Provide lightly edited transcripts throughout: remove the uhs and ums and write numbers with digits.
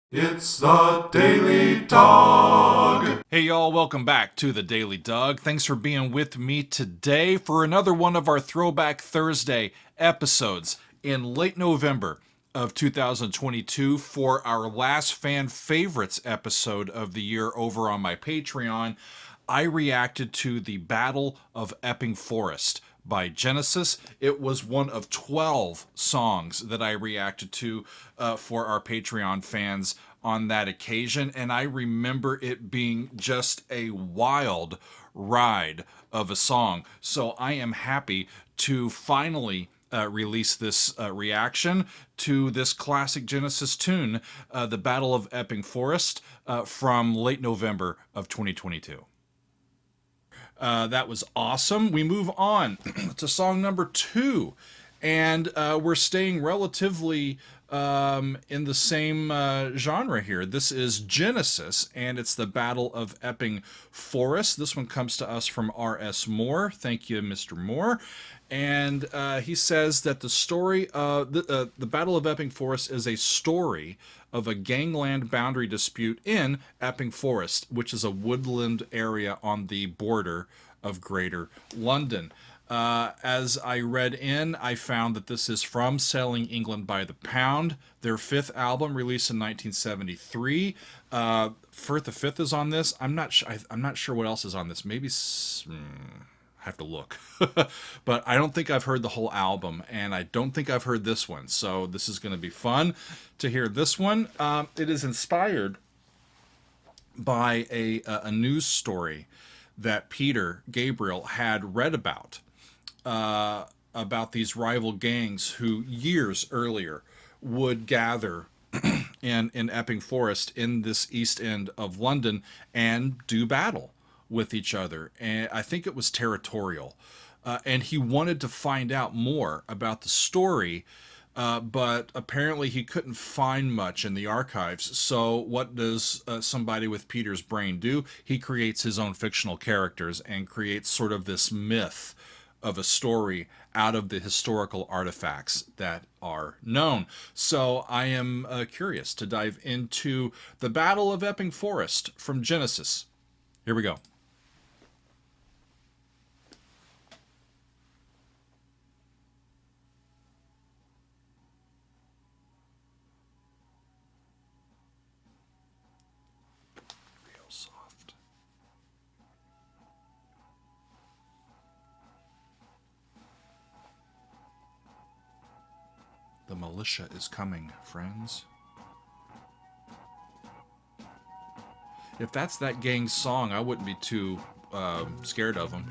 It's the Daily Dog. Hey y'all, welcome back to the Daily Dog. Thanks for being with me today for another one of our Throwback Thursday episodes in late November of 2022 for our last fan favorites episode of the year over on my Patreon. I reacted to the Battle of Epping Forest by Genesis. It was one of 12 songs that I reacted to for our Patreon fans on that occasion, and I remember it being just a wild ride of a song. So I am happy to finally release this reaction to this classic Genesis tune, the Battle of Epping Forest, from late November of 2022. That was awesome. We move on to song number 2, and we're staying relatively in the same genre here. This is Genesis, and it's the Battle of Epping Forest. This one comes to us from R.S. Moore. Thank you, Mr. Moore. And he says that the story of the Battle of Epping Forest is a story of a gangland boundary dispute in Epping Forest, which is a woodland area on the border of Greater London. As I read in, I found that this is from Selling England by the Pound, their 5th album released in 1973. Firth the Fifth is on this. I'm not sure what else is on this. Maybe I have to look. But I don't think I've heard the whole album, and I don't think I've heard this one. So this is going to be fun to hear this one. It is inspired by a news story that Peter Gabriel had read about these rival gangs who years earlier would gather in Epping Forest in this East End of London and do battle with each other. And I think it was territorial. And he wanted to find out more about the story, but apparently he couldn't find much in the archives. So what does somebody with Peter's brain do? He creates his own fictional characters and creates sort of this myth of a story out of the historical artifacts that are known. So I am curious to dive into the Battle of Epping Forest from Genesis. Here we go. Soft. The militia is coming, friends. If that's that gang's song, I wouldn't be too scared of them.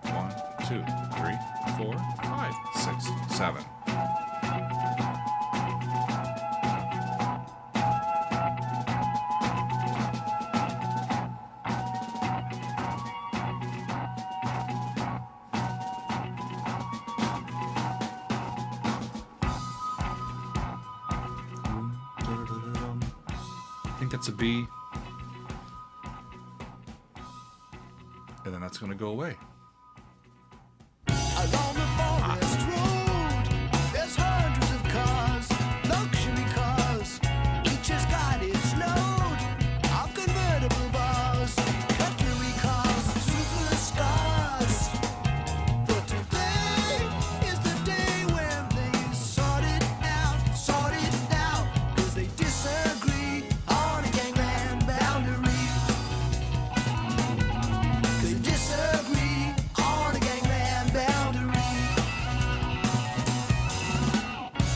One, two, three, 4, 5, 6, 7. I think that's a B. And then that's going to go away. Along the forest road, there's hundreds of cars, luxury cars. Each has got its load of convertible bars, cutlery cars, superstars. But today is the day when they sort it out, 'cause they disagree on a gangland boundary. 'Cause they disagree on a gangland boundary.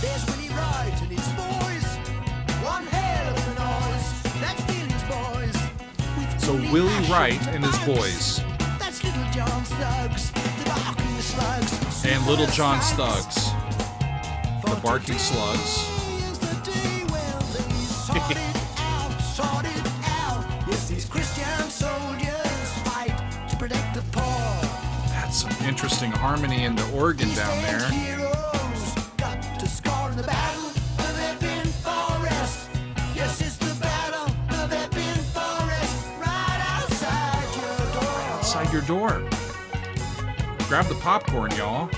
There's Willie Wright and his boys, one hell of a noise. That's Billy's boys. With So Billy Willie Lash Wright the and his bugs. boys. That's Little John Slugs, the barking slugs. And Little John Slugs. Stugs. The barking slugs. Is the day when they sort it out. Yes, these Christian soldiers fight to protect the poor. That's some interesting harmony in the organ down there. Heroes got to score in the battle of Epping Forest. Yes, it's the battle of Epping Forest, right outside your door. outside your door. Grab the popcorn, y'all.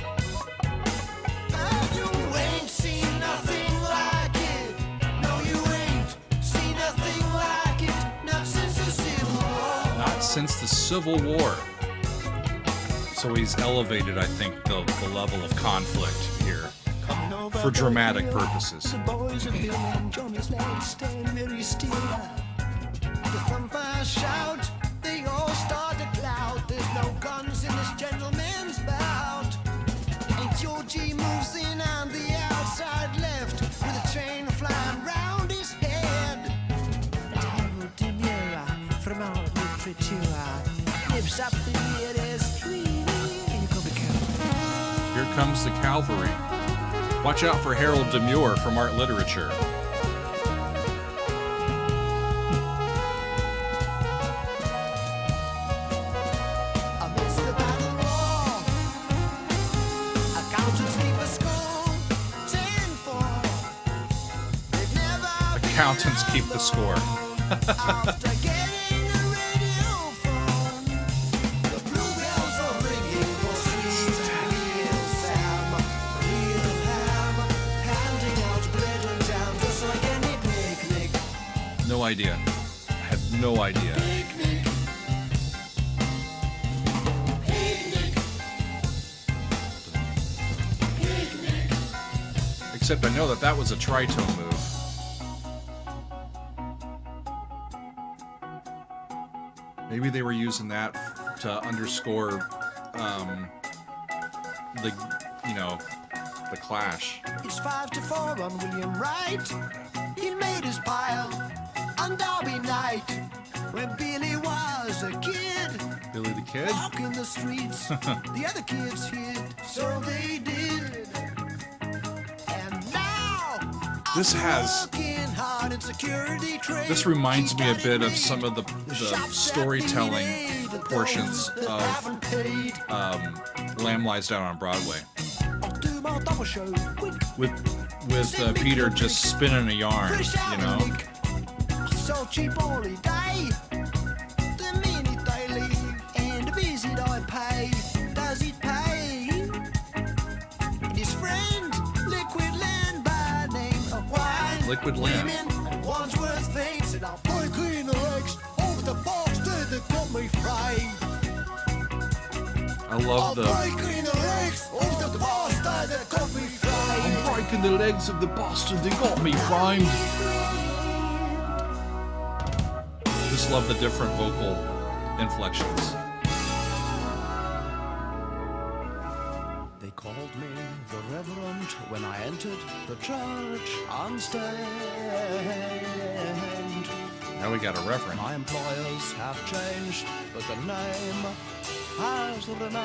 You ain't seen nothing like it. No, you ain't seen nothing like it. Not since the Civil War. Not since the Civil War. So he's elevated, I think, the level of conflict here for dramatic purposes. The boys of Bill and Johnny's lads stand very still. The thumpers shout, they all start to clout. There's no guns in this gentleman's bout. And Georgie moves in on the outside left with a chain flying round his head. And Harold Demura from our literature nips up the nearest tree. Here comes the cavalry. Watch out for Harold Demure from art literature. Amidst the battle roar, accountants keep a score, 10-4. They've never Accountants keep the score. after getting a radio phone. The bluebells are ringing for sweet real Sam, real ham, handing out bread and jam just like any picnic. No idea. I have no idea. Picnic. Picnic. Picnic. Except I know that was a tritone move. Maybe they were using that to underscore the clash. It's 5-4 on William Wright. He made his pile on Derby night when Billy was a kid. Billy the Kid? Walking the streets, the other kids hid, so they did. And now, This has- working hard in security trade. This reminds me a He's got bit it of made. some of the shops storytelling that we made, portions those that of haven't paid. Lamb Lies Down on Broadway. I'll do my double show. Quick, With Peter just spinning a yarn, fresh you know? Nick. So cheap all day. The minute they leave and the visit I pay. Does it pay? And his friend, Liquid Land by name of wine. Liquid Land. Women and Wandsworth things said I'll break in the legs over the bastard that got me framed. I love the Breaking the legs of the bastard that got me framed. I'm breaking the legs of the bastard that got me framed. Just love the different vocal inflections. They called me the Reverend when I entered the church on stand. Now we got a reverend. My employers have changed, but the name has remained.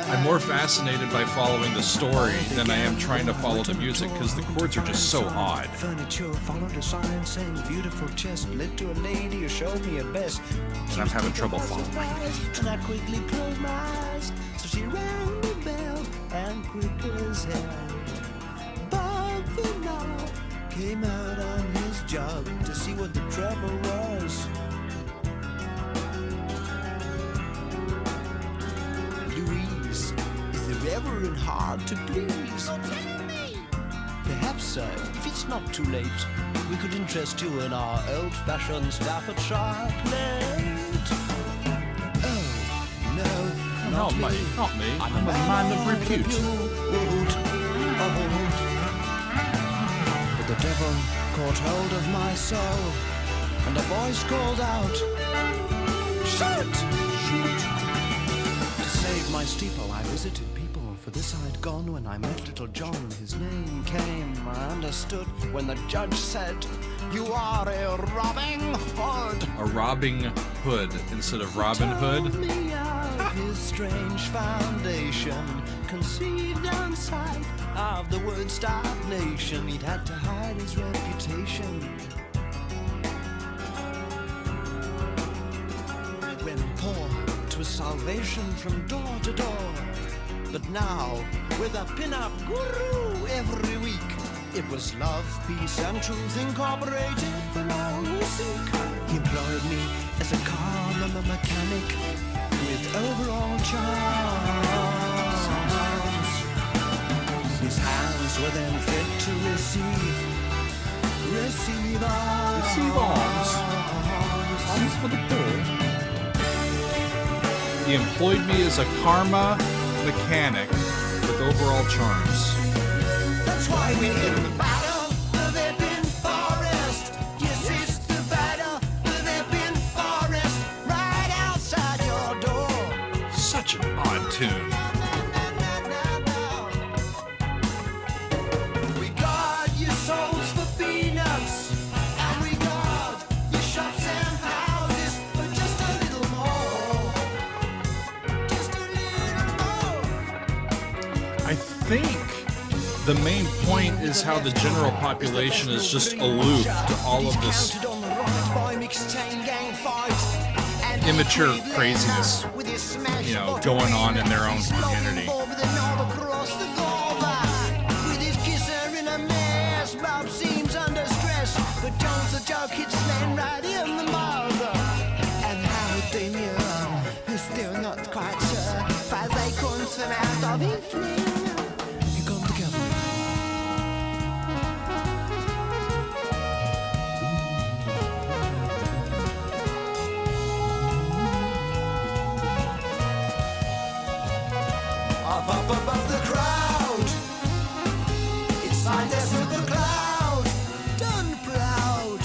I'm more fascinated by following the story than I am trying to follow the music because the chords are just so odd. Furniture followed a sign saying beautiful chest led to a lady who showed me her best. And I'm having trouble following. And I quickly closed my eyes, so she rang the bell and quick as hell. Bob the Knob came out on his job to see what the trouble was. Louise, is the Reverend hard to please? Perhaps, sir, if it's not too late, we could interest you in our old-fashioned Staffordshire plate. Oh, no, Not me, not me. I'm a man of repute. But the devil caught hold of my soul, and a voice called out, "Shoot! Shoot!" To save my steeple, I visited people, for this I'd gone when I met little John. His name came, I understood, when the judge said, "You are a robbing hood." A robbing hood instead of Robin Hood. Told me of his strange foundation, conceived on sight of the word-starved nation. He'd had to hide his reputation. When poor, 'twas salvation from door to door. But now, with a pin-up guru every week, it was love, peace, and truth incorporated for all who seek. He employed me as a car a mechanic with overall charms. His hands were then fit to receive arms. Receive arms. Arms for the poor. He employed me as a karma mechanic with overall charms. That's why we're in the Battle of Epping Forest. Yes, it's the Battle of Epping Forest, right outside your door. Such an odd tune. We guard your souls for peanuts, and we guard your shops and houses for just a little more. Just a little more. I think the main point is how the general population is just aloof to all of this immature craziness, you know, going on in their own community. With his kisser in a mess, Bob seems under stress, but Jones the joke hits Sven right in the mouth. And how Damien is still not quite sure, fast they come out of his flame. You come together. Up above the crowd, it's signed as to the cloud, done proud.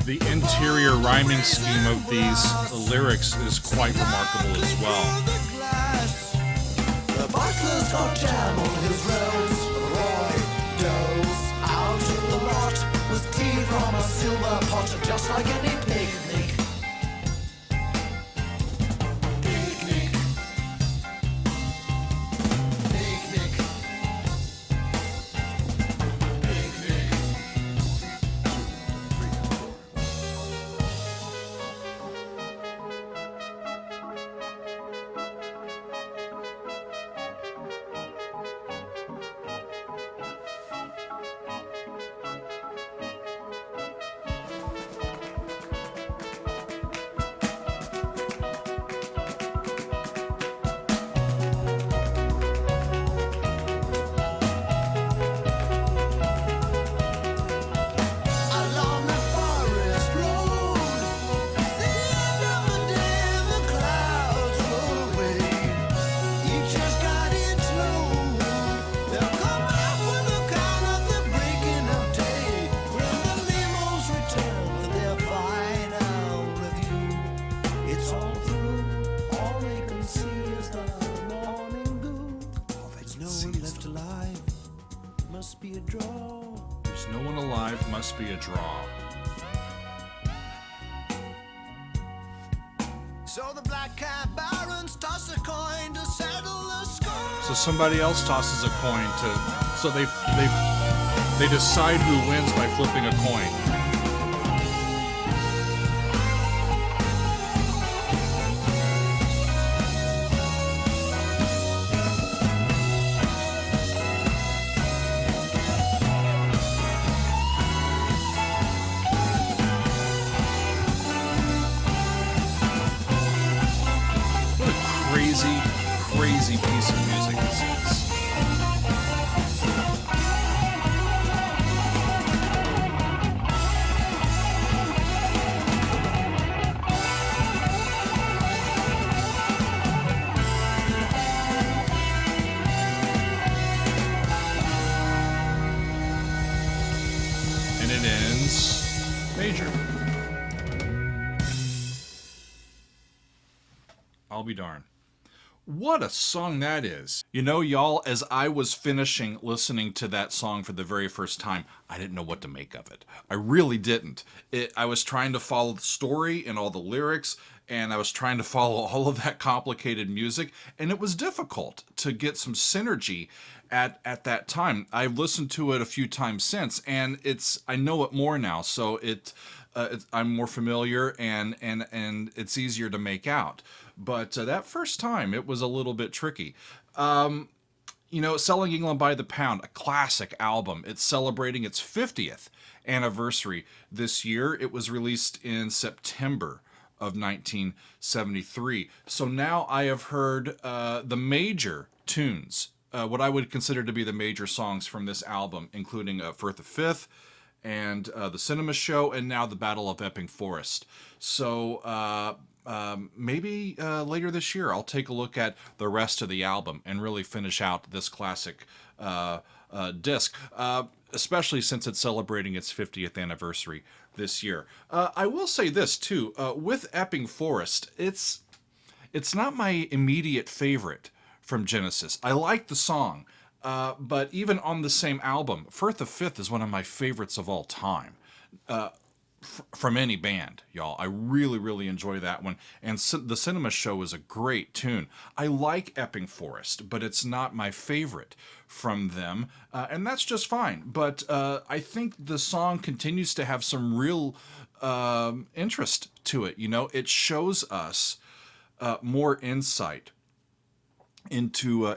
The interior rhyming scheme of these lyrics is quite remarkable as well. The glass, the butler's got jam on his rose. Roy does out of the lot with tea from a silver pot, just like any picnic. Picnic. Picnic. Picnic. Along the forest road, the end of the day, the clouds roll away. Each has got its load. They'll come out for the count of the breaking of day, when the limos return for their final review. It's all through. All they can see is the morning dew. There's no one left alive. Must be a draw. There's no one alive, must be a draw. So the black cat barons toss a coin to settle the score. So somebody else tosses a coin to, so they decide who wins by flipping a coin. What a crazy, crazy piece of music this is. And it ends major. I'll be darned. What a song that is. You know, y'all, as I was finishing listening to that song for the very first time, I didn't know what to make of it. I really didn't. I was trying to follow the story and all the lyrics, and I was trying to follow all of that complicated music, and it was difficult to get some synergy at that time. I've listened to it a few times since, and I know it more now, so I'm more familiar, and it's easier to make out. But that first time, it was a little bit tricky. You know, Selling England by the Pound, a classic album. It's celebrating its 50th anniversary this year. It was released in September of 1973. So now I have heard the major tunes, what I would consider to be the major songs from this album, including Firth of Fifth and the Cinema Show, and now the Battle of Epping Forest. So maybe later this year I'll take a look at the rest of the album and really finish out this classic disc, especially since it's celebrating its 50th anniversary this year. I will say this too, with Epping Forest, it's not my immediate favorite from Genesis. I like the song, but even on the same album, Firth of Fifth is one of my favorites of all time. From any band, y'all. I really, really enjoy that one. And the Cinema Show is a great tune. I like Epping Forest, but it's not my favorite from them, and that's just fine. But I think the song continues to have some real interest to it. You know, it shows us more insight into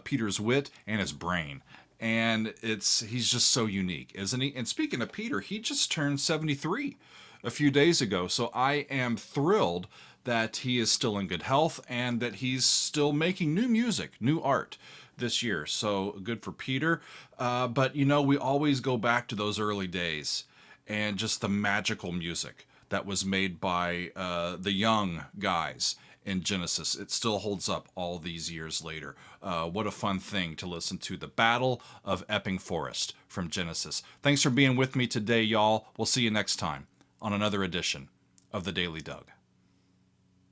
Peter's wit and his brain. And he's just so unique, isn't he? And speaking of Peter, he just turned 73 a few days ago. So I am thrilled that he is still in good health and that he's still making new music, new art this year. So good for Peter. But, you know, we always go back to those early days and just the magical music that was made by the young guys in Genesis. It still holds up all these years later. What a fun thing to listen to the Battle of Epping Forest from Genesis. Thanks for being with me today, y'all. We'll see you next time on another edition of the Daily Doug.